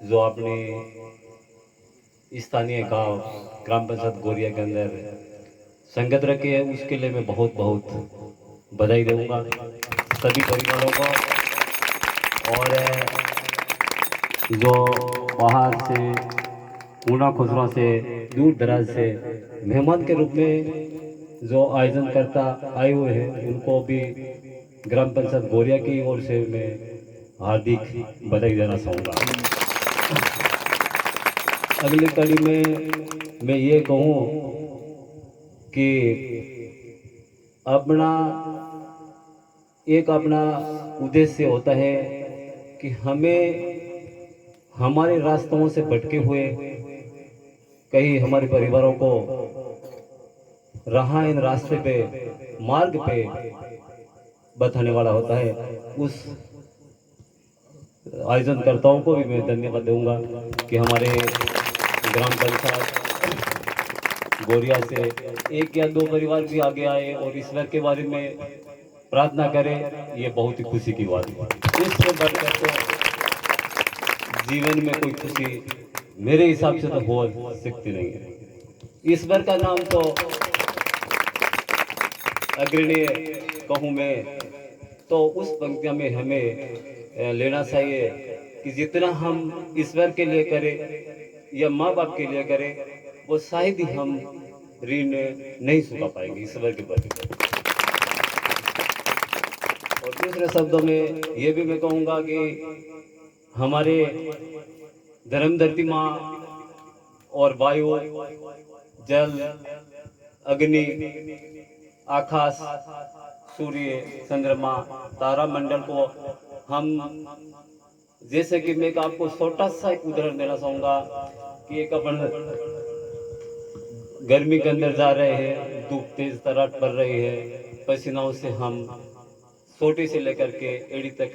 जो अपने स्थानीय गांव ग्राम पंचायत गोरिया के अंदर संगत रखी है, उसके लिए मैं बहुत बहुत बधाई दूंगा सभी परिवारों को। और जो बाहर से पूना खुसरा से दूर दराज से मेहमान के रूप में जो आयोजन करता आए हुए हैं, उनको भी ग्राम पंचायत गोरिया की ओर से मैं हार्दिक बधाई देना चाहूँगा। अगली कड़ी में मैं ये कहूँ कि अपना अपना उद्देश्य होता है कि हमें हमारे रास्तों से भटके हुए कहीं हमारे परिवारों को राह इन रास्ते पे मार्ग पे बताने वाला होता है। उस आयोजनकर्ताओं को भी मैं धन्यवाद दूंगा कि हमारे ग्राम पंचायत गोरिया से एक या दो परिवार भी आगे आए और ईश्वर के बारे में प्रार्थना करें, ये बहुत ही खुशी की बात है। इससे बढ़कर तो जीवन में कोई खुशी मेरे हिसाब से तो हो सकती नहीं है। ईश्वर का नाम तो अग्रणीय कहूँ मैं तो उस पंक्ति में हमें लेना चाहिए कि जितना हम ईश्वर के लिए करें या माँ बाप के लिए करें, वो शायद ही हम ऋण नहीं चुका पाएंगे ईश्वर के प्रति। और दूसरे शब्दों में ये भी मैं कहूँगा कि हमारे धर्म धरती माँ और वायु, जल, अग्नि, आकाश, सूर्य, चंद्रमा, तारा मंडल को हम, जैसे कि मैं आपको छोटा सा एक उदाहरण देना चाहूँगा कि एक अपन गर्मी के अंदर जा रहे हैं, धूप तेज तराट पड़ रही है, पसीनाओं से हम छोटे से लेकर के एड़ी तक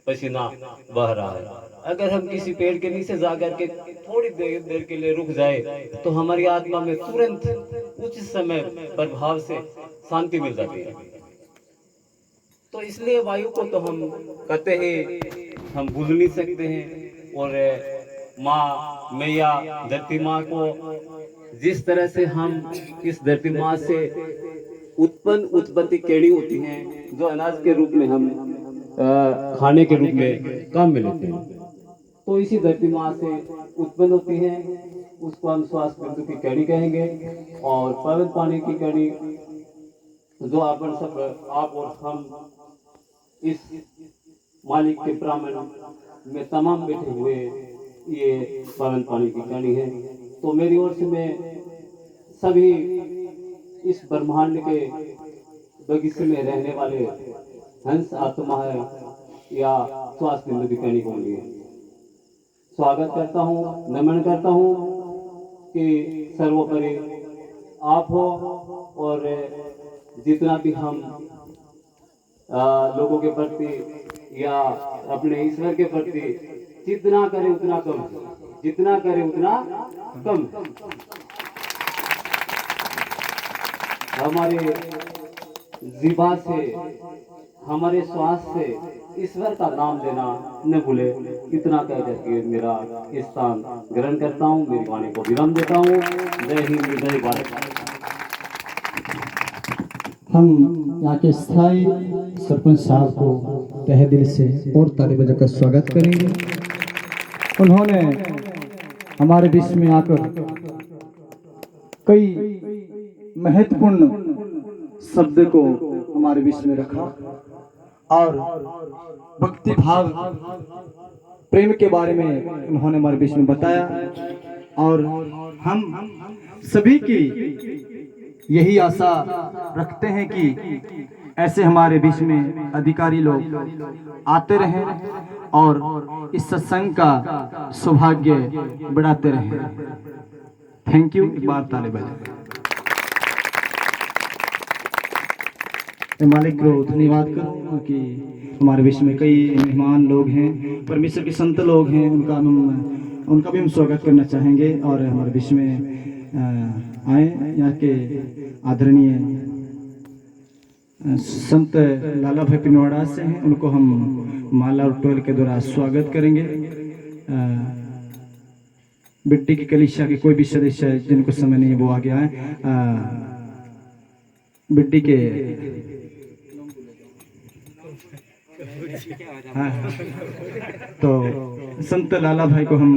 पसीना बह रहा है। अगर हम किसी पेड़ के नीचे जा करके थोड़ी देर के लिए रुक जाए तो हमारी आत्मा में तुरंत उस समय प्रभाव से शांति मिल जाती है। तो इसलिए वायु को तो हम कहते हैं हम भूल नहीं सकते हैं। और माँ मैया धरती माँ को जिस तरह से हम इस धरती माँ से उत्पत्ति केड़ी होती हैं, जो अनाज के रूप में हम खाने के रूप में काम में लेते हैं, तो इसी धरती माँ से उत्पन्न होती है। उसको हम श्वास बिंदु की कड़ी कहेंगे। और पवन पानी की कड़ी जो अपन सब आप और हम इस मालिक के ब्राह्मण में तमाम बैठे हुए ये पवन पानी की कड़ी है। तो मेरी ओर से मैं सभी इस ब्रह्मांड के बगीचे में रहने वाले हंस आत्मा है या श्वास बिंदु की कड़ी को लिए स्वागत करता हूँ, नमन करता हूँ कि सर्वोपरि आप हो। और जितना भी हम लोगों के प्रति या अपने ईश्वर के प्रति जितना करें उतना कम, जितना करें उतना कम। हमारे जीवा से, हमारे श्वास से ईश्वर का नाम लेना न भूले। इतना कह करके मेरा स्थान ग्रहण करता हूँ, मेरी वाणी को विराम देता हूँ। जय हिंद, जय भारत। हम यहाँ के स्थायी सरपंच साहब को तहे दिल से और ताली बजाकर स्वागत करेंगे। उन्होंने हमारे बीच में आकर कई महत्वपूर्ण शब्द को हमारे बीच में रखा और भक्ति भाव प्रेम के बारे में उन्होंने हमारे बीच में बताया। और हम सभी की यही आशा रखते हैं कि ऐसे हमारे बीच में अधिकारी लोग आते रहें और इस सत्संग का सौभाग्य बढ़ाते रहें। Thank you. एक बार ताली बजाएं। मालिक को धन्यवाद करूँ कि हमारे बीच में कई मेहमान लोग हैं, परमेश्वर के संत लोग हैं, उनका भी हम स्वागत करना चाहेंगे। और हमारे बीच में आए यहाँ के आदरणीय संत लाला भाई पिनवाड़ा से हैं, उनको हम माला और टोल के द्वारा स्वागत करेंगे। बिड्डी की कलीसिया के कोई भी सदस्य है जिनको समय नहीं है वो आ गया है। बिड्डी के हाँ, तो संत लाला भाई को हम